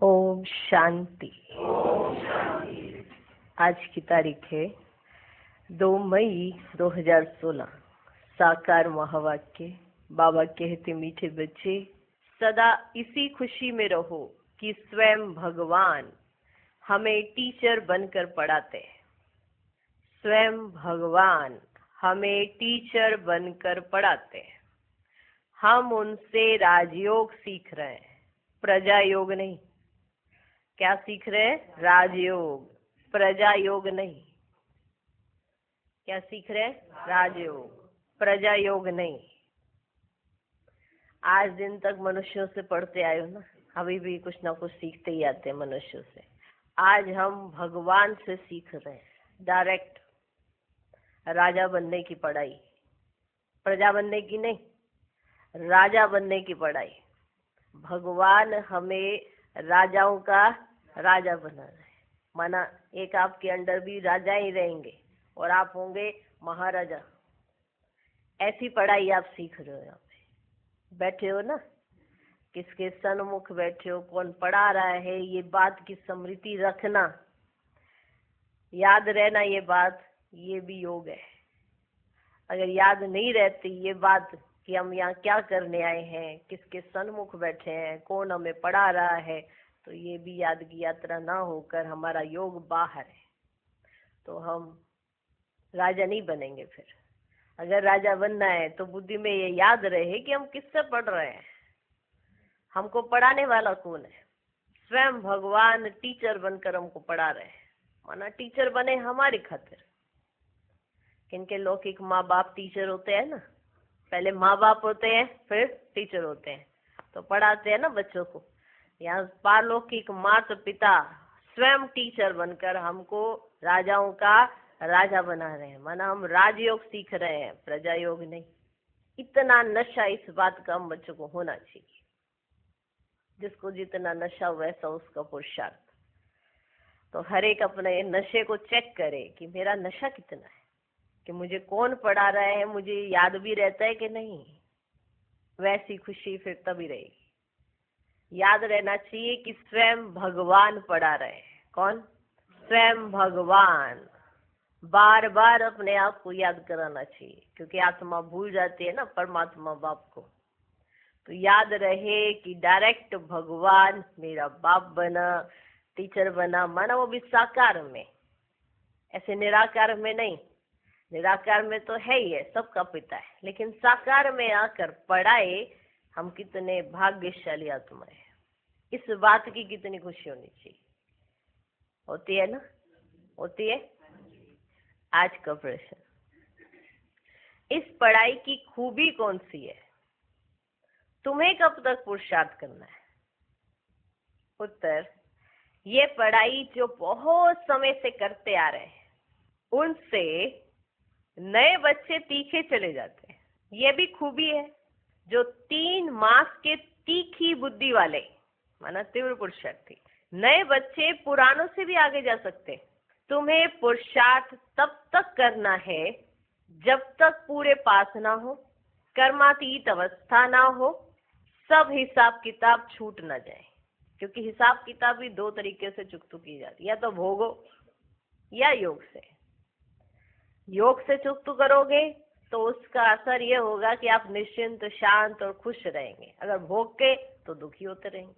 ओम शांति। आज की तारीख है 2 मई 2016। साकार महावाक्य। बाबा कहते, मीठे बच्चे सदा इसी खुशी में रहो कि स्वयं भगवान हमें टीचर बनकर पढ़ाते हैं। स्वयं भगवान हमें टीचर बनकर पढ़ाते हैं। हम उनसे राजयोग सीख रहे हैं, प्रजा योग नहीं। क्या सीख रहे हैं? राजयोग, प्रजा योग नहीं। क्या सीख रहे हैं? राजयोग, प्रजा योग नहीं। आज दिन तक मनुष्यों से पढ़ते आए हो ना, अभी भी कुछ ना कुछ सीखते ही आते हैं मनुष्यों से। आज हम भगवान से सीख रहे हैं, डायरेक्ट राजा बनने की पढ़ाई, प्रजा बनने की नहीं, राजा बनने की पढ़ाई। भगवान हमें राजाओं का राजा बना रहे हैं। माना एक आपके अंडर भी राजा ही रहेंगे और आप होंगे महाराजा। ऐसी पढ़ाई आप सीख रहे हो। यहाँ पे बैठे हो ना, किसके सन्मुख बैठे हो, कौन पढ़ा रहा है, ये बात की स्मृति रखना, याद रहना ये बात, ये भी योग है। अगर याद नहीं रहती ये बात कि हम यहाँ क्या करने आए हैं, किसके सन्मुख बैठे हैं, कौन हमें पढ़ा रहा है, तो ये भी याद की यात्रा ना होकर हमारा योग बाहर है, तो हम राजा नहीं बनेंगे। फिर अगर राजा बनना है तो बुद्धि में ये याद रहे कि हम किससे पढ़ रहे हैं, हमको पढ़ाने वाला कौन है। स्वयं भगवान टीचर बनकर हमको पढ़ा रहे हैं। माना टीचर बने हमारी खातिर। किनके लौकिक माँ बाप टीचर होते हैं ना, पहले माँ बाप होते हैं फिर टीचर होते हैं, तो पढ़ाते हैं ना बच्चों को। यहाँ पारलौकिक माता पिता स्वयं टीचर बनकर हमको राजाओं का राजा बना रहे हैं। माना हम राजयोग सीख रहे हैं, प्रजा योग नहीं। इतना नशा इस बात का हम बच्चों को होना चाहिए। जिसको जितना नशा वैसा उसका पुरुषार्थ। तो हर एक अपने नशे को चेक करे कि मेरा नशा कितना है, कि मुझे कौन पढ़ा रहा है, मुझे याद भी रहता है कि नहीं। वैसी खुशी फिर तभी रहेगी। याद रहना चाहिए कि स्वयं भगवान पढ़ा रहे हैं। कौन? स्वयं भगवान। बार बार अपने आप को याद कराना चाहिए, क्योंकि आत्मा भूल जाती है ना परमात्मा बाप को। तो याद रहे कि डायरेक्ट भगवान मेरा बाप बना, टीचर बना। माना वो भी साकार में, ऐसे निराकार में नहीं। निराकार में तो है ही है, सबका पिता है, लेकिन साकार में आकर पढ़ाए। हम कितने भाग्यशाली आत्मा है, इस बात की कितनी खुशी होनी चाहिए। होती है ना? होती है। आज का प्रश्न, इस पढ़ाई की खूबी कौन सी है? तुम्हें कब तक पुरुषार्थ करना है? उत्तर, ये पढ़ाई जो बहुत समय से करते आ रहे हैं, उनसे नए बच्चे तीखे चले जाते हैं। ये भी खूबी है। जो 3 मास के तीखी बुद्धि वाले, माना तीव्र पुरुषार्थी, नए बच्चे पुरानों से भी आगे जा सकते हैं। तुम्हें पुरुषार्थ तब तक करना है जब तक पूरे पास ना हो, कर्मातीत अवस्था ना हो, सब हिसाब किताब छूट ना जाए। क्योंकि हिसाब किताब भी 2 तरीके से चुकतू की जाती है, या तो भोगो या योग से। योग से चुकतू करोगे तो उसका असर ये होगा कि आप निश्चिंत, शांत और खुश रहेंगे। अगर भोग के तो दुखी होते रहेंगे,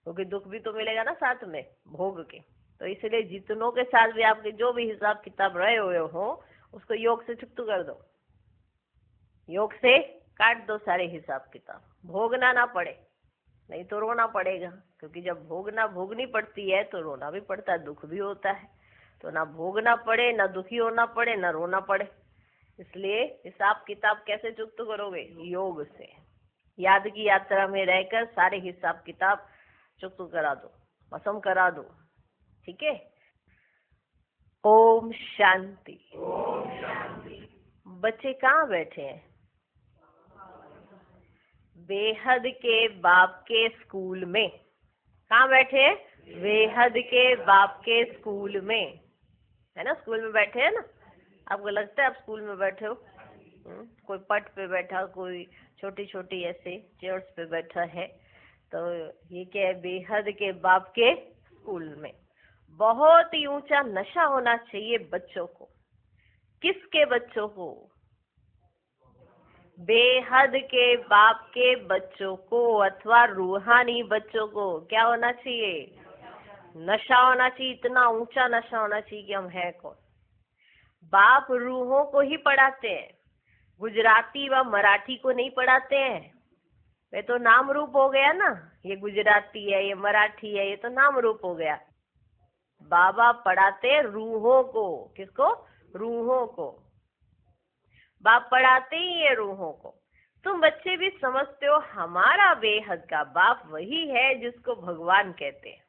क्योंकि दुख भी तो मिलेगा ना साथ में भोग के। तो इसलिए जितनों के साथ भी आपके जो भी हिसाब किताब रहे हुए हो, उसको योग से चुकतू कर दो। योग से काट दो सारे हिसाब किताब, भोगना ना पड़े। नहीं तो रोना पड़ेगा, क्योंकि जब भोगनी पड़ती है तो रोना भी पड़ता है, दुख भी होता है। तो ना भोगना पड़े, ना दुखी होना पड़े, ना रोना पड़े। इसलिए हिसाब किताब कैसे चुकतू करोगे? योग से। याद की यात्रा में रहकर सारे हिसाब किताब चुकतू करा दो, भस्म करा दो। ठीक है। ओम शांति। बच्चे कहाँ बैठे हैं? बेहद के बाप के स्कूल में। कहाँ बैठे हैं? बेहद के बाप के स्कूल में, है ना? स्कूल में बैठे हैं ना? आपको लगता है आप स्कूल में बैठे हो? कोई पट पे बैठा, कोई छोटी छोटी ऐसे चेयर्स पे बैठा है, तो ये क्या है, बेहद के बाप के स्कूल में बहुत ही ऊंचा नशा होना चाहिए बच्चों को। किसके बच्चों को? बेहद के बाप के बच्चों को अथवा रूहानी बच्चों को क्या होना चाहिए? नशा होना चाहिए, इतना ऊंचा नशा होना चाहिए कि हम हैं कौन। बाप रूहों को ही पढ़ाते हैं, गुजराती व मराठी को नहीं पढ़ाते हैं। वे तो नाम रूप हो गया ना, ये गुजराती है, ये मराठी है, ये तो नाम रूप हो गया। बाबा पढ़ाते रूहों को। किसको? रूहों को। बाप पढ़ाते ही ये रूहों को। तुम बच्चे भी समझते हो हमारा बेहद का बाप वही है जिसको भगवान कहते हैं।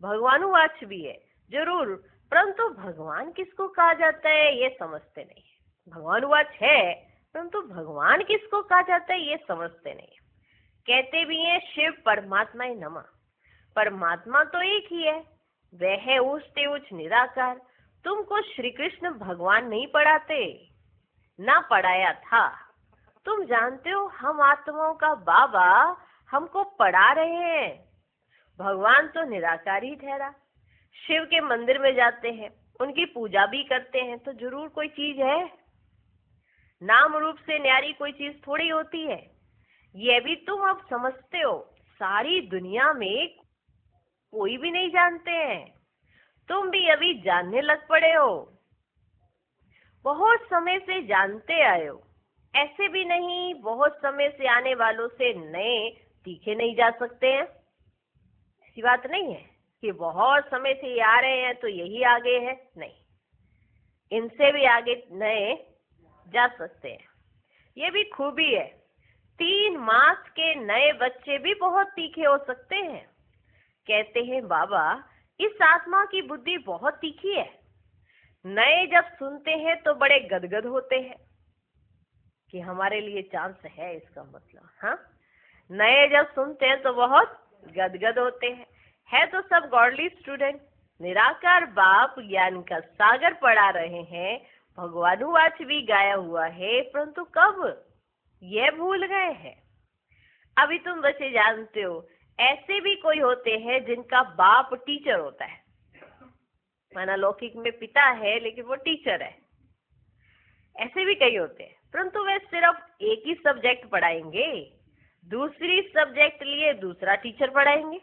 भगवानुवाच भी है जरूर, परंतु भगवान किसको कहा जाता है ये समझते नहीं है। भगवानुवाच है, परंतु भगवान किसको कहा जाता है ये समझते नहीं है। कहते भी हैं शिव परमात्मा नमः। परमात्मा तो एक ही है, वह है ऊंचते उच्च निराकार। तुमको श्री कृष्ण भगवान नहीं पढ़ाते, ना पढ़ाया था। तुम जानते हो हम आत्माओं का बाबा हमको पढ़ा रहे हैं। भगवान तो निराकार ही ठहरा। शिव के मंदिर में जाते हैं, उनकी पूजा भी करते हैं, तो जरूर कोई चीज है। नाम रूप से न्यारी कोई चीज थोड़ी होती है। ये भी तुम अब समझते हो, सारी दुनिया में कोई भी नहीं जानते हैं। तुम भी अभी जानने लग पड़े हो, बहुत समय से जानते आए हो। ऐसे भी नहीं बहुत समय से आने वालों से नए तीखे नहीं जा सकते हैं। ऐसी बात नहीं है कि बहुत समय से ये आ रहे हैं तो यही आगे है, नहीं, इनसे भी आगे नए जा सकते हैं। ये भी खूबी है। 3 मास के नए बच्चे भी बहुत तीखे हो सकते हैं। कहते हैं बाबा इस आत्मा की बुद्धि बहुत तीखी है। नए जब सुनते हैं तो बड़े गदगद होते हैं कि हमारे लिए चांस है, इसका मतलब। हाँ, नए जब सुनते हैं तो बहुत गदगद होते हैं। है तो सब गॉडली स्टूडेंट। निराकार बाप ज्ञान का सागर पढ़ा रहे हैं, भगवानुवाच भी गाया हुआ है, परंतु कब यह भूल गए हैं। अभी तुम बच्चे जानते हो ऐसे भी कोई होते हैं जिनका बाप टीचर होता है, माना लौकिक में पिता है लेकिन वो टीचर है। ऐसे भी कई होते हैं, परंतु वे सिर्फ एक ही सब्जेक्ट पढ़ाएंगे, दूसरी सब्जेक्ट लिए दूसरा टीचर पढ़ाएंगे।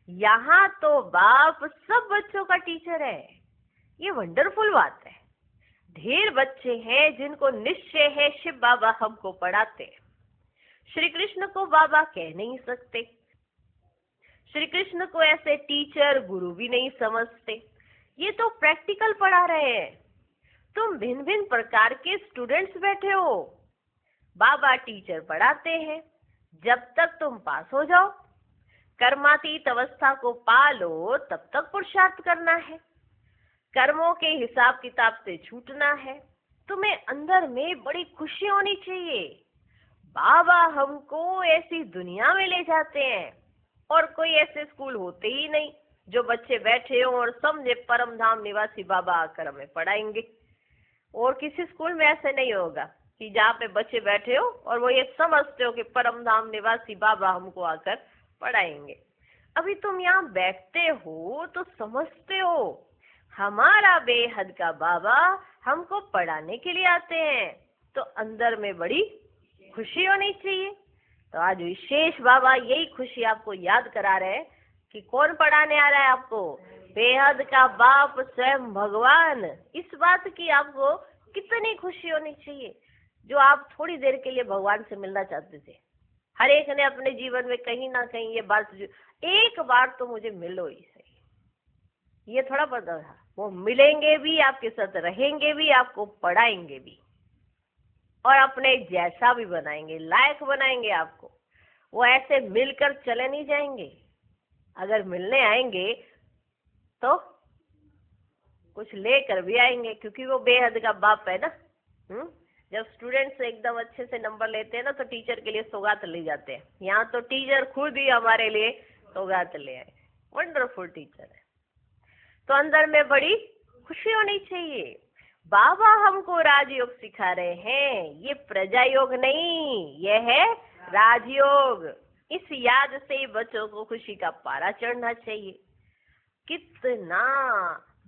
यहाँ तो बाप सब बच्चों का टीचर है। ये वंडरफुल बात है। ढेर बच्चे हैं जिनको निश्चय है शिव बाबा हमको पढ़ाते हैं। श्री कृष्ण को बाबा कह नहीं सकते, श्री कृष्ण को ऐसे टीचर गुरु भी नहीं समझते। ये तो प्रैक्टिकल पढ़ा रहे हैं। तुम भिन्न भिन्न प्रकार के स्टूडेंट्स बैठे हो, बाबा टीचर पढ़ाते हैं। जब तक तुम पास हो जाओ, कर्मातीत अवस्था को पालो, तब तक पुरुषार्थ करना है। कर्मों के हिसाब किताब से छूटना है। तुम्हें अंदर में बड़ी खुशी होनी चाहिए। बाबा हमको ऐसी दुनिया में ले जाते हैं, और कोई ऐसे स्कूल होते ही नहीं जो बच्चे बैठे हो और समझे परम धाम निवासी बाबा आकर हमें पढ़ाएंगे। और किसी स्कूल में ऐसे नहीं होगा कि जहाँ पे बच्चे बैठे हो और वो ये समझते हो कि परम धाम निवासी बाबा हमको आकर पढ़ाएंगे। अभी तुम यहाँ बैठते हो तो समझते हो हमारा बेहद का बाबा हमको पढ़ाने के लिए आते हैं, तो अंदर में बड़ी खुशी होनी चाहिए। तो आज विशेष बाबा यही खुशी आपको याद करा रहे हैं कि कौन पढ़ाने आ रहा है आपको? बेहद का बाप स्वयं भगवान। इस बात की आपको कितनी खुशी होनी चाहिए जो आप थोड़ी देर के लिए भगवान से मिलना चाहते थे। हर एक ने अपने जीवन में कहीं ना कहीं ये बात, एक बार तो मुझे मिलो ही सही, ये थोड़ा पता था। वो मिलेंगे भी, आपके साथ रहेंगे भी, आपको पढ़ाएंगे भी, और अपने जैसा भी बनाएंगे, लायक बनाएंगे आपको। वो ऐसे मिलकर चले नहीं जाएंगे। अगर मिलने आएंगे तो कुछ लेकर भी आएंगे, क्योंकि वो बेहद का बाप है ना। जब स्टूडेंट्स एकदम अच्छे से नंबर लेते हैं ना तो टीचर के लिए सौगात ले जाते हैं। यहाँ तो टीचर खुद ही हमारे लिए सौगात ले आए। वंडरफुल टीचर है। तो अंदर में बड़ी खुशी होनी चाहिए। बाबा हमको राजयोग सिखा रहे हैं। ये प्रजा योग नहीं, ये है राजयोग। इस याद से बच्चों को खुशी का पारा चढ़ना चाहिए। कितना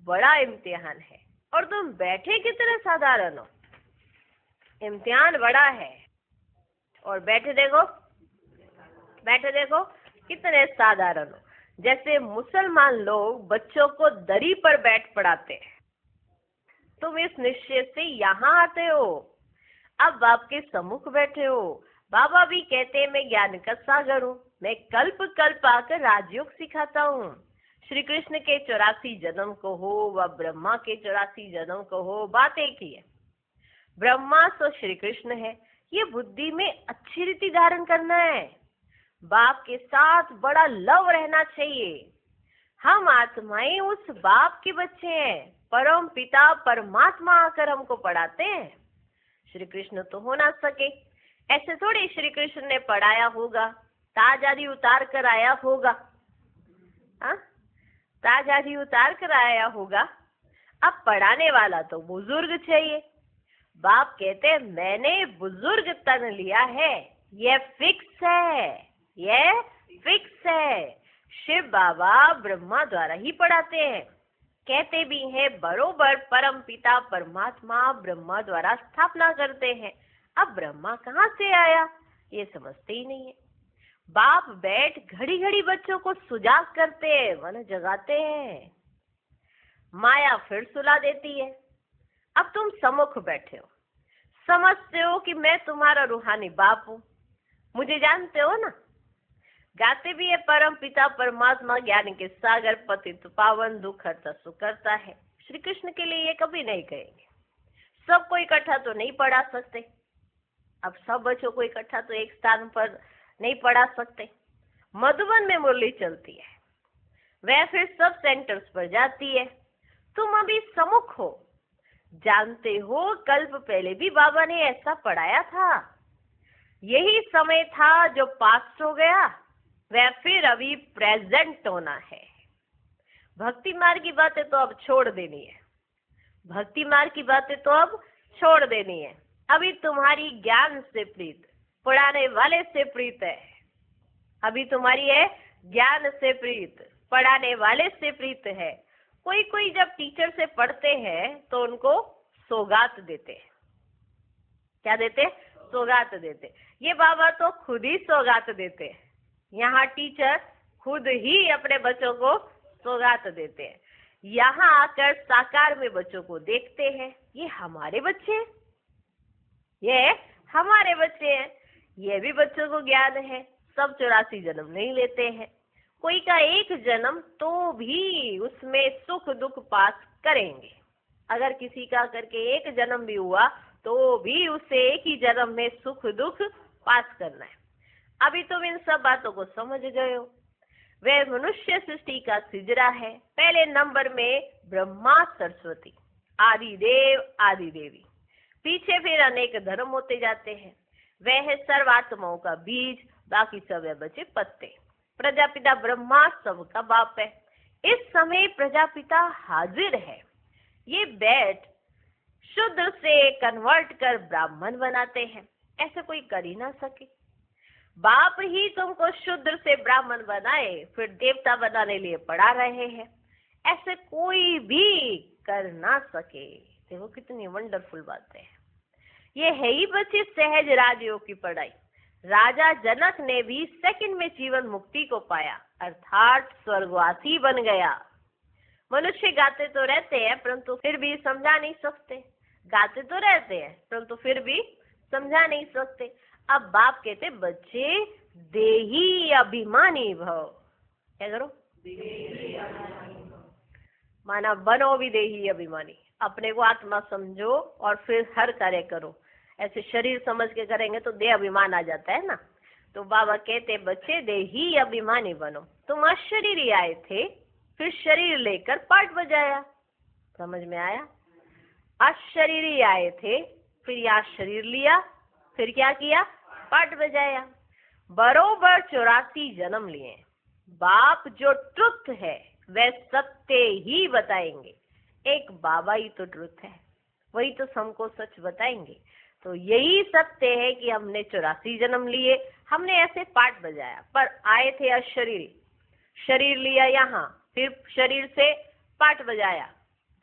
बड़ा इम्तिहान है और तुम बैठे कितने साधारण हो। इम्तिहान बड़ा है और बैठे देखो कितने साधारण हो। जैसे मुसलमान लोग बच्चों को दरी पर बैठ पढ़ाते हैं, तुम इस निश्चय से यहाँ आते हो, अब बाप के सम्मुख बैठे हो। बाबा भी कहते हैं मैं ज्ञान का सागर हूँ, मैं कल्प कल्प आकर राजयोग सिखाता हूँ। श्री कृष्ण के 84 जन्म को हो व ब्रह्मा के 84 जन्म को हो, बात एक ही है। ब्रह्मा तो श्री कृष्ण है, ये बुद्धि में अच्छी रीति धारण करना है। बाप के साथ बड़ा लव रहना चाहिए। हम आत्माएं उस बाप के बच्चे हैं, परम पिता परमात्मा आकर हमको पढ़ाते हैं। श्री कृष्ण तो हो ना सके, ऐसे थोड़ी श्री कृष्ण ने पढ़ाया होगा, ताज आदि उतार कर आया होगा। ताज आदि उतार कर आया होगा। अब पढ़ाने वाला तो बुजुर्ग चाहिए। बाप कहते हैं मैंने बुजुर्ग तन लिया है, ये फिक्स है। शिव बाबा ब्रह्मा द्वारा ही पढ़ाते हैं। कहते भी हैं बरोबर परम पिता परमात्मा ब्रह्मा द्वारा स्थापना करते हैं। अब ब्रह्मा कहाँ से आया ये समझते ही नहीं है। बाप बैठ घड़ी घड़ी बच्चों को सुजाग करते हैं, मन जगाते हैं। माया फिर सुला देती है। अब तुम सम्मुख बैठे हो, समझते हो कि मैं तुम्हारा रूहानी बाप हूँ, मुझे जानते हो ना। गाते भी है परम पिता परमात्मा ज्ञान के सागर पतित पावन दुख हरता सुख करता है। श्री कृष्ण के लिए ये कभी नहीं कहेंगे। सबको इकट्ठा तो नहीं पढ़ा सकते, अब सब बच्चों को इकट्ठा तो एक स्थान पर नहीं पढ़ा सकते। मधुबन में मुरली चलती है, वह फिर सब सेंटर्स पर जाती है। तुम अभी सम्मुख हो, जानते हो कल्प पहले भी बाबा ने ऐसा पढ़ाया था। यही समय था जो पास्ट हो गया, वह फिर अभी प्रेजेंट होना है। भक्ति मार्ग की बातें तो अब छोड़ देनी है, भक्ति मार्ग की बातें तो अब छोड़ देनी है। अभी तुम्हारी ज्ञान से प्रीत पढ़ाने वाले से प्रीत है। अभी तुम्हारी है ज्ञान से प्रीत पढ़ाने वाले से प्रीत है। कोई जब टीचर से पढ़ते हैं तो उनको सौगात देते हैं। क्या देते? सौगात देते। ये बाबा तो खुद ही सौगात देते हैं। यहाँ टीचर खुद ही अपने बच्चों को सौगात देते हैं। यहाँ आकर साकार में बच्चों को देखते हैं, ये हमारे बच्चे हैं, ये हमारे बच्चे हैं। ये भी बच्चों को ज्ञान है, सब 84 जन्म नहीं लेते हैं। कोई का एक जन्म तो भी उसमें सुख दुख पास करेंगे। अगर किसी का करके एक जन्म भी हुआ तो भी उसे एक ही जन्म में सुख दुख पास करना है। अभी तुम इन सब बातों को समझ गए हो। वह मनुष्य सृष्टि का सिजरा है। पहले नंबर में ब्रह्मा सरस्वती आदिदेव आदिदेवी, पीछे फिर अनेक धर्म होते जाते हैं। वह है सर्वात्माओं का बीज, बाकी सब है बचे पत्ते। प्रजापिता ब्रह्मा सबका बाप है। इस समय प्रजापिता हाजिर है। ये बैठ शुद्र से कन्वर्ट कर ब्राह्मण बनाते हैं, ऐसे कोई कर ही ना सके। बाप ही तुमको शुद्र से ब्राह्मण बनाए फिर देवता बनाने लिए पढ़ा रहे हैं, ऐसे कोई भी कर ना सके। देखो कितनी वंडरफुल बात है। ये है ही बच्चे सहज राजयोग की पढ़ाई। राजा जनक ने भी सेकंड में जीवन मुक्ति को पाया, अर्थात स्वर्गवासी बन गया। मनुष्य गाते तो रहते हैं परंतु फिर भी समझा नहीं सकते। गाते तो रहते हैं परंतु फिर भी समझा नहीं सकते। अब बाप कहते बच्चे देही अभिमानी भव। क्या करो? माना बनो भी देही अभिमानी। अपने को आत्मा समझो और फिर हर कार्य करो। ऐसे शरीर समझ के करेंगे तो देह अभिमान आ जाता है ना। तो बाबा कहते बच्चे देही अभिमानी बनो। तुम अशरीरी आए थे, फिर शरीर लेकर पाठ बजाया। समझ में आया? अशरीरी आए थे, फिर यहाँ शरीर लिया, फिर क्या किया? पाठ बजाया। बरोबर 84 जन्म लिए। बाप जो ट्रुथ है वह सत्य ही बताएंगे। एक बाबा ही तो ट्रुथ है, वही तो सबको सच बताएंगे। तो यही सत्य है कि हमने 84 जन्म लिए, हमने ऐसे पाठ बजाया, पर आए थे अशरीरी, शरीर लिया यहाँ, फिर शरीर से पाठ बजाया,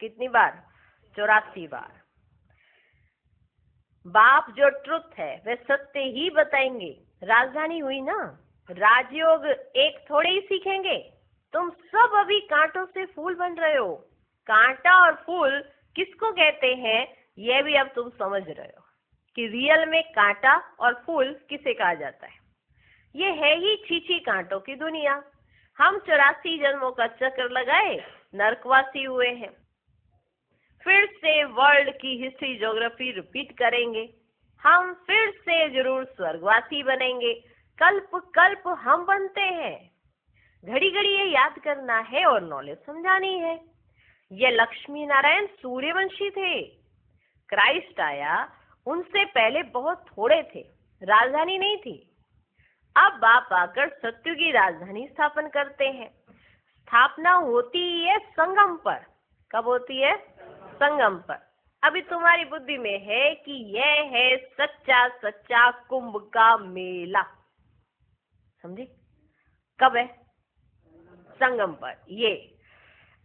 कितनी बार? 84 बार। बाप जो ट्रुथ है वे सत्य ही बताएंगे। राजधानी हुई ना, राजयोग एक थोड़े ही सीखेंगे। तुम सब अभी कांटों से फूल बन रहे हो। कांटा और फूल किसको कहते हैं यह भी अब तुम समझ रहे हो कि रियल में कांटा और फूल किसे कहा जाता है। ये है ही छीछी कांटों की दुनिया। हम 84 जन्मों का चक्र लगाए, नरकवासी हुए हैं। फिर से वर्ल्ड की हिस्ट्री ज्योग्राफी रिपीट करेंगे। हम फिर से जरूर स्वर्गवासी बनेंगे। कल्प कल्प हम बनते हैं। घड़ी घड़ी ये याद करना है और नॉलेज समझानी है। ये लक्ष्मी नारायण सूर्यवंशी थे। क्राइस्ट आया, उनसे पहले बहुत थोड़े थे, राजधानी नहीं थी। अब बाप आकर सत्य की राजधानी स्थापन करते हैं। स्थापना होती है संगम पर। कब होती है? संगम पर। अभी तुम्हारी बुद्धि में है कि यह है सच्चा सच्चा कुंभ का मेला। समझी? कब है? संगम पर। ये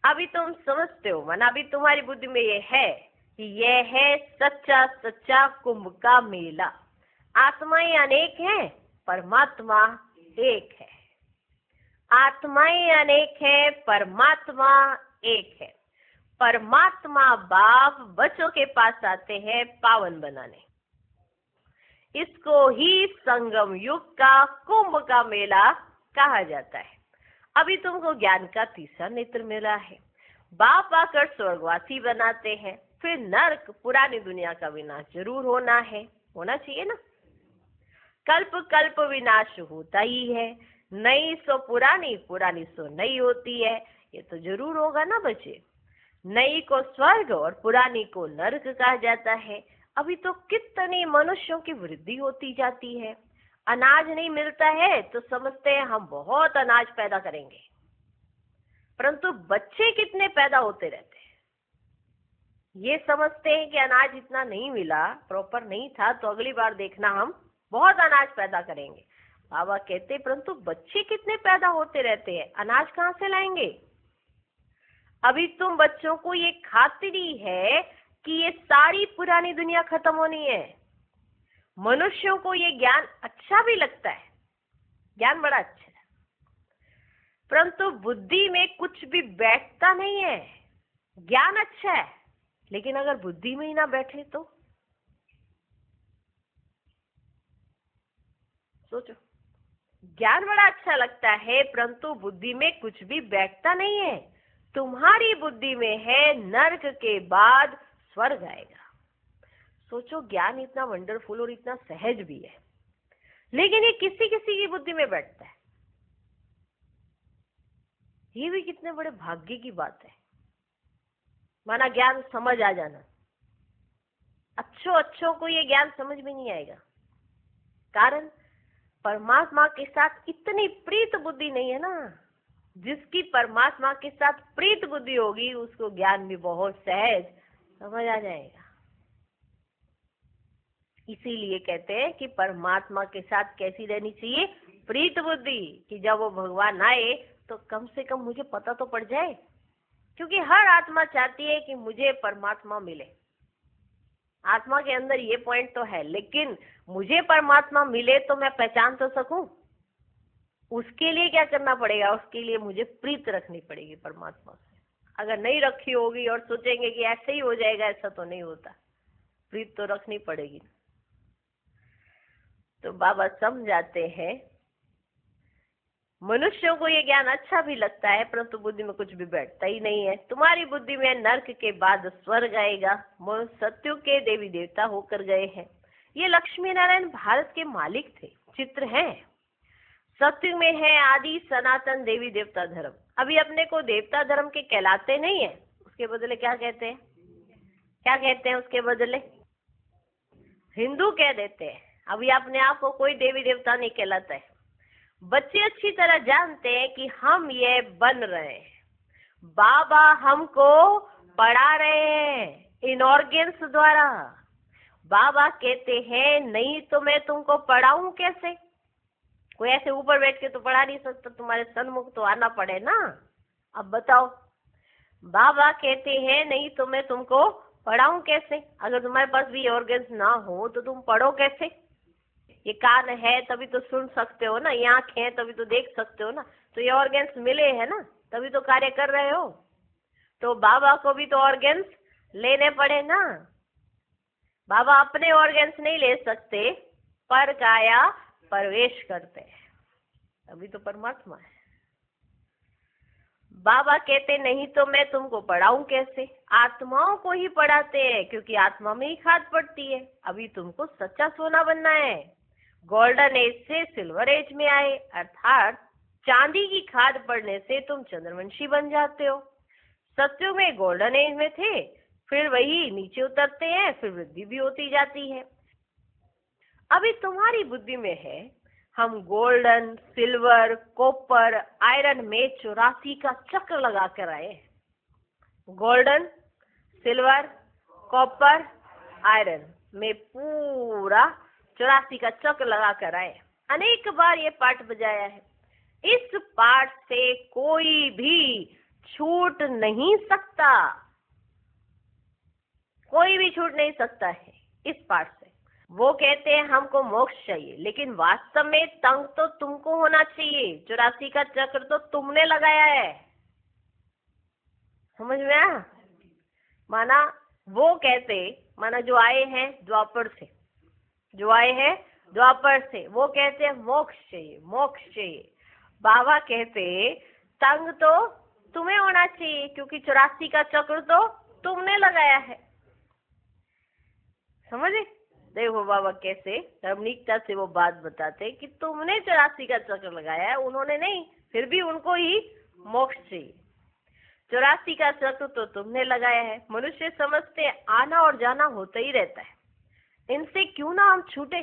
अभी तुम समझते हो मन, अभी तुम्हारी बुद्धि में ये है कि यह है सच्चा सच्चा कुंभ का मेला। आत्माएं अनेक हैं, परमात्मा एक है। आत्माएं अनेक है, परमात्मा एक है। परमात्मा बाप बच्चों के पास आते हैं पावन बनाने। इसको ही संगम युग का कुंभ का मेला कहा जाता है। अभी तुमको ज्ञान का तीसरा नेत्र मिला है। बाप आकर स्वर्गवासी बनाते हैं, फिर नरक पुरानी दुनिया का विनाश जरूर होना है, होना चाहिए ना। कल्प कल्प विनाश होता ही है। नई सो पुरानी, पुरानी सो नई होती है, ये तो जरूर होगा ना बच्चे। नई को स्वर्ग और पुरानी को नरक कहा जाता है। अभी तो कितने मनुष्यों की वृद्धि होती जाती है। अनाज नहीं मिलता है तो समझते हैं हम बहुत अनाज पैदा करेंगे, परंतु बच्चे कितने पैदा होते रहते हैं। ये समझते हैं कि अनाज इतना नहीं मिला, प्रॉपर नहीं था, तो अगली बार देखना हम बहुत अनाज पैदा करेंगे। बाबा कहते परंतु बच्चे कितने पैदा होते रहते हैं, अनाज कहाँ से लाएंगे। अभी तुम बच्चों को ये खातिरी है कि ये सारी पुरानी दुनिया खत्म होनी है। मनुष्यों को ये ज्ञान अच्छा भी लगता है, ज्ञान बड़ा अच्छा है, परंतु बुद्धि में कुछ भी बैठता नहीं है। ज्ञान अच्छा है, लेकिन अगर बुद्धि में ही ना बैठे तो सोचो। ज्ञान बड़ा अच्छा लगता है, परंतु बुद्धि में कुछ भी बैठता नहीं है। तुम्हारी बुद्धि में है नरक के बाद स्वर्ग आएगा। सोचो, ज्ञान इतना वंडरफुल और इतना सहज भी है, लेकिन ये किसी किसी की बुद्धि में बैठता है। ये भी कितने बड़े भाग्य की बात है। माना ज्ञान समझ आ जाना, अच्छों को ये ज्ञान समझ में नहीं आएगा। कारण परमात्मा के साथ इतनी प्रीत बुद्धि नहीं है ना। जिसकी परमात्मा के साथ प्रीत बुद्धि होगी उसको ज्ञान भी बहुत सहज समझ आ जाएगा। इसीलिए कहते हैं कि परमात्मा के साथ कैसी रहनी चाहिए? प्रीत बुद्धि, कि जब वो भगवान आए तो कम से कम मुझे पता तो पड़ जाए, क्योंकि हर आत्मा चाहती है कि मुझे परमात्मा मिले। आत्मा के अंदर ये पॉइंट तो है, लेकिन मुझे परमात्मा मिले तो मैं पहचान तो सकूं। उसके लिए क्या करना पड़ेगा? उसके लिए मुझे प्रीत रखनी पड़ेगी परमात्मा से। अगर नहीं रखी होगी और सोचेंगे कि ऐसे ही हो जाएगा, ऐसा तो नहीं होता। प्रीत तो रखनी पड़ेगी। तो बाबा समझाते हैं मनुष्यों को ये ज्ञान अच्छा भी लगता है, परंतु बुद्धि में कुछ भी बैठता ही नहीं है। तुम्हारी बुद्धि में नरक के बाद स्वर्ग आएगा। सत्यु के देवी देवता होकर गए हैं। ये लक्ष्मी नारायण भारत के मालिक थे, चित्र हैं। सत्युग में है आदि सनातन देवी देवता धर्म। अभी अपने को देवता धर्म के कहलाते नहीं है, उसके बदले क्या कहते हैं? क्या कहते हैं उसके बदले? हिंदू कह देते हैं। अभी अपने आप को कोई देवी देवता नहीं कहलाता है। बच्चे अच्छी तरह जानते हैं कि हम ये बन रहे हैं। बाबा हमको पढ़ा रहे हैं इन ऑर्गेन्स द्वारा। बाबा कहते हैं नहीं तो मैं तुमको पढ़ाऊं कैसे? कोई ऐसे ऊपर बैठ के तो पढ़ा नहीं सकता, तुम्हारे सन्मुख तो आना पड़े ना। अब बताओ, बाबा कहते हैं नहीं तो मैं तुमको पढ़ाऊं कैसे? अगर तुम्हारे पास भी ऑर्गन्स ना हो तो तुम पढ़ो कैसे? ये कान है तभी तो सुन सकते हो ना, ये आँख है तभी तो देख सकते हो ना, तो ये ऑर्गन्स मिले हैं ना, तभी तो कार्य कर रहे हो। तो बाबा को भी तो ऑर्गन्स लेने पड़े ना। बाबा अपने ऑर्गन्स नहीं ले सकते, पर काया प्रवेश करते हैं, अभी तो परमात्मा है। बाबा कहते नहीं तो मैं तुमको पढ़ाऊं कैसे? आत्माओं को ही पढ़ाते हैं, क्योंकि आत्मा में ही खाद पड़ती है। अभी तुमको सच्चा सोना बनना है। गोल्डन एज से सिल्वर एज में आए, अर्थात चांदी की खाद पड़ने से तुम चंद्रवंशी बन जाते हो। सत्युग में गोल्डन एज में थे, फिर वही नीचे उतरते हैं, फिर वृद्धि भी होती जाती है। अभी तुम्हारी बुद्धि में है हम गोल्डन, सिल्वर, कॉपर, आयरन में 84 का चक्र लगा कर आए। गोल्डन, सिल्वर, कॉपर, आयरन में पूरा 84 का चक्र लगा कर आए। अनेक बार ये पाठ बजाया है। इस पाठ से कोई भी छूट नहीं सकता, कोई भी छूट नहीं सकता है इस पाठ से। वो कहते हैं हमको मोक्ष चाहिए, लेकिन वास्तव में तंग तो तुमको होना चाहिए। 84 का चक्र तो तुमने लगाया है, समझ में आया? माना वो कहते, माना जो आए हैं द्वापर से, जो आए हैं द्वापर से, वो कहते हैं मोक्ष चाहिए, मोक्ष चाहिए। बाबा कहते तंग तो तुम्हें होना चाहिए, क्योंकि 84 का चक्र तो तुमने लगाया है। समझे? देखो बाबा कैसे रमणीकता से वो बात बताते कि तुमने 84 का चक्र लगाया है, उन्होंने नहीं, फिर भी उनको ही मोक्ष चाहिए। 84 का चक्र तो तुमने लगाया है। मनुष्य समझते आना और जाना होता ही रहता है, इनसे क्यों ना हम छूटे।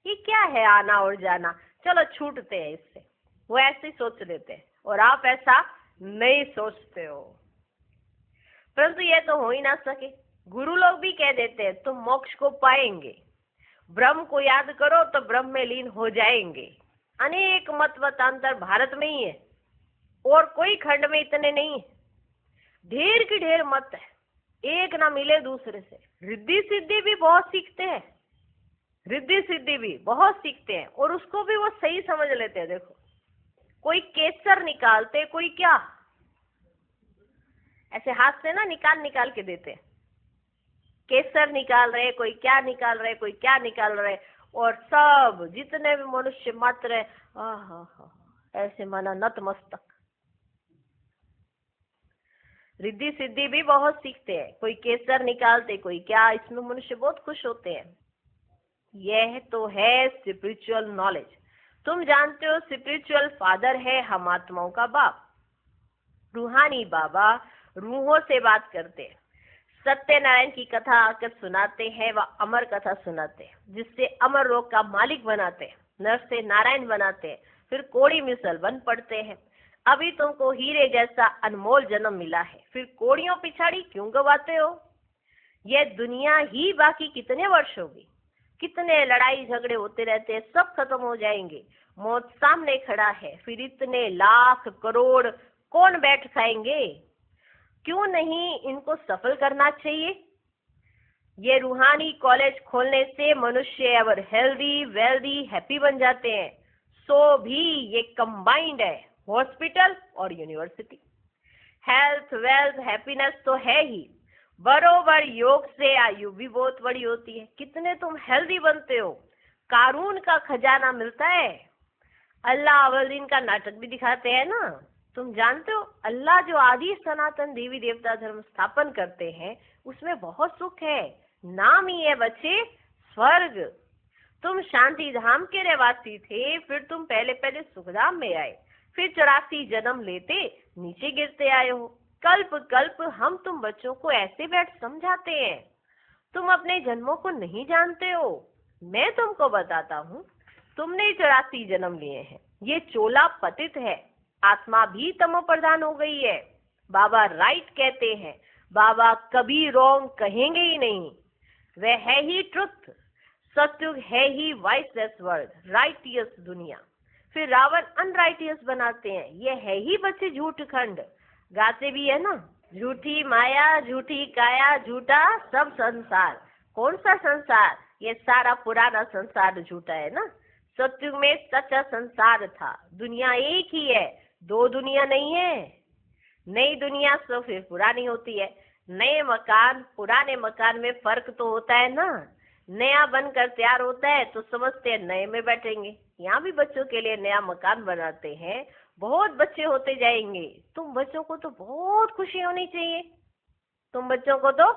ये क्या है आना और जाना, चलो छूटते हैं इससे, वो ऐसे ही सोच लेते हैं। और आप ऐसा नहीं सोचते हो, परंतु ये तो हो ही ना सके। गुरु लोग भी कह देते हैं तुम मोक्ष को पाएंगे, ब्रह्म को याद करो तो ब्रह्म में लीन हो जाएंगे। अनेक मत मतांतर भारत में ही है, और कोई खंड में इतने नहीं है, ढेर की ढेर मत है, एक ना मिले दूसरे से। रिद्धि सिद्धि भी बहुत सीखते हैं, रिद्धि सिद्धि भी बहुत सीखते हैं, और उसको भी वो सही समझ लेते हैं। देखो कोई केसर निकालते, कोई क्या ऐसे हाथ से ना निकाल के देते हैं, केसर निकाल रहे, कोई क्या निकाल रहे, कोई क्या निकाल रहे, और सब जितने भी मनुष्य मात्र है ऐसे माना नतमस्तक। रिद्धि सिद्धि भी बहुत सीखते हैं, कोई केसर निकालते, कोई क्या, इसमें मनुष्य बहुत खुश होते हैं। यह तो है स्पिरिचुअल नॉलेज। तुम जानते हो स्पिरिचुअल फादर है हम आत्माओं का बाप। रूहानी बाबा रूहों से बात करते हैं, सत्यनारायण की कथा आकर सुनाते हैं, वह अमर कथा सुनाते हैं, जिससे अमर लोक का मालिक बनाते हैं, नर से नारायण बनाते हैं, फिर कोड़ी मिसल बन पड़ते हैं। अभी तुमको हीरे जैसा अनमोल जन्म मिला है, फिर कोड़ियों पिछाड़ी क्यों गवाते हो? यह दुनिया ही बाकी कितने वर्ष होगी, कितने लड़ाई झगड़े होते रहते हैं, सब खत्म हो जाएंगे। मौत सामने खड़ा है, फिर इतने लाख करोड़ कौन बैठ खाएंगे? क्यों नहीं इनको सफल करना चाहिए? ये रूहानी कॉलेज खोलने से मनुष्य अगर हेल्दी, वेल्दी, हैप्पी बन जाते हैं। सो भी ये कंबाइंड है, हॉस्पिटल और यूनिवर्सिटी। हेल्थ, वेल्थ, हैप्पीनेस तो है ही, बरोबर योग से आयु भी बहुत बड़ी होती है। कितने तुम हेल्दी बनते हो, कारून का खजाना मिलता है। अल्लाह अवलदीन का नाटक भी दिखाते हैं ना। तुम जानते हो अल्लाह जो आदि सनातन देवी देवता धर्म स्थापन करते हैं, उसमें बहुत सुख है। नाम ही है बच्चे स्वर्ग। तुम शांति धाम के रहवासी थे, फिर तुम पहले सुखधाम में आए, फिर 84 जन्म लेते नीचे गिरते आए हो। कल्प कल्प हम तुम बच्चों को ऐसे बैठ समझाते हैं, तुम अपने जन्मों को नहीं जानते हो। मैं तुमको बताता हूँ, तुमने 84 जन्म लिए हैं। ये चोला पतित है, आत्मा भी तमो प्रधान हो गई है। बाबा राइट कहते हैं, बाबा कभी रॉन्ग कहेंगे ही नहीं। वह है ही ट्रुथ, सत्युग है ही वाइसलेस वर्ल्ड, राइटियस दुनिया। फिर रावण अनराइटियस बनाते हैं, ये है ही बच्चे झूठ खंड, गाते भी है ना, झूठी माया झूठी काया झूठा सब संसार। कौन सा संसार? ये सारा पुराना संसार झूठा है ना। सत्युग में सच्चा संसार था, दुनिया एक ही है, दो दुनिया नहीं है। नई दुनिया तो फिर पुरानी होती है, नए मकान पुराने मकान में फर्क तो होता है ना। नया बनकर तैयार होता है तो समझते हैं नए में बैठेंगे। यहाँ भी बच्चों के लिए नया मकान बनाते हैं, बहुत बच्चे होते जाएंगे। तुम बच्चों को तो बहुत खुशी होनी चाहिए, तुम बच्चों को तो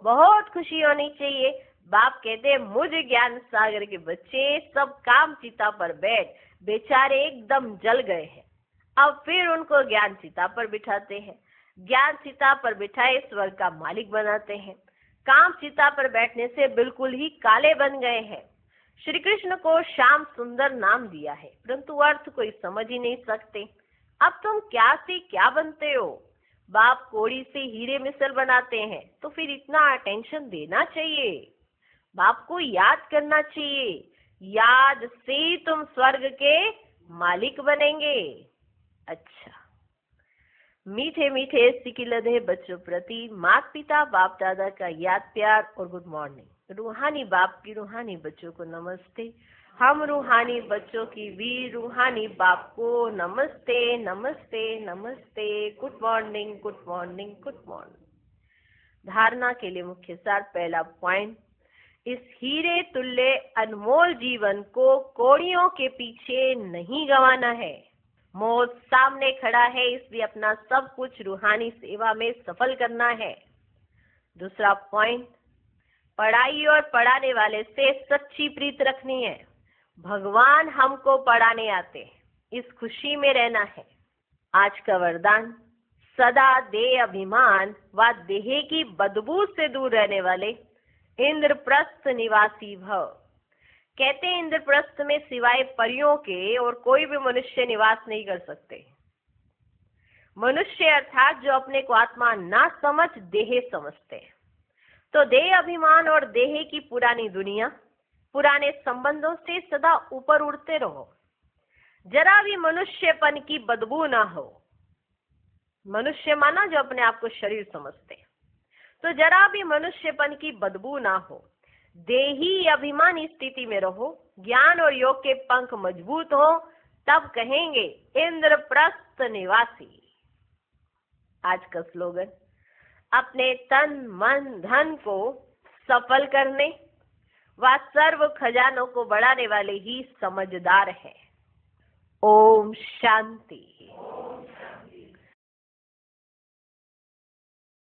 बहुत खुशी होनी चाहिए। बाप कहते हैं मुझ ज्ञान सागर के बच्चे सब काम चिता पर बैठ, बेचारे एकदम जल गए हैं। अब फिर उनको ज्ञान चिता पर बिठाते हैं, ज्ञान चिता पर बिठाए स्वर्ग का मालिक बनाते हैं। काम चिता पर बैठने से बिल्कुल ही काले बन गए हैं। श्री कृष्ण को श्याम सुंदर नाम दिया है, परंतु अर्थ कोई समझ ही नहीं सकते। अब तुम क्या से क्या बनते हो? बाप कोड़ी से हीरे मिसल बनाते हैं, तो फिर इतना अटेंशन देना चाहिए, बाप को याद करना चाहिए। याद से तुम स्वर्ग के मालिक बनेंगे। अच्छा, मीठे मीठे सिकिलधे बच्चों प्रति माता पिता बाप दादा का याद प्यार और गुड मॉर्निंग। रूहानी बाप की रूहानी बच्चों को नमस्ते। हम रूहानी बच्चों की भी रूहानी बाप को नमस्ते नमस्ते नमस्ते। Good morning good morning good morning. धारणा के लिए मुख्य सार, पहला पॉइंट, इस हीरे तुल्य अनमोल जीवन को कौड़ियों के पीछे नहीं गंवाना है। मौत सामने खड़ा है, इसलिए अपना सब कुछ रूहानी सेवा में सफल करना है। दूसरा पॉइंट, पढ़ाई और पढ़ाने वाले से सच्ची प्रीत रखनी है। भगवान हमको पढ़ाने आते हैं, इस खुशी में रहना है। आज का वरदान, सदा देह अभिमान व देह की बदबू से दूर रहने वाले इंद्रप्रस्थ निवासी भव। कहते हैं इंद्रप्रस्थ में सिवाय परियों के और कोई भी मनुष्य निवास नहीं कर सकते। मनुष्य अर्थात जो अपने को आत्मा ना समझ देह समझते हैं। तो देह अभिमान और देह की पुरानी दुनिया, पुराने संबंधों से सदा ऊपर उड़ते रहो। जरा भी मनुष्यपन की बदबू ना हो। मनुष्य माना जो अपने आप को शरीर समझते हैं, तो जरा भी मनुष्यपन की बदबू ना हो। देही अभिमानी स्थिति में रहो, ज्ञान और योग के पंख मजबूत हो, तब कहेंगे इंद्रप्रस्थ निवासी। आज का स्लोगन, अपने तन मन धन को सफल करने व सर्व खजानों को बढ़ाने वाले ही समझदार हैं। ओम शांति।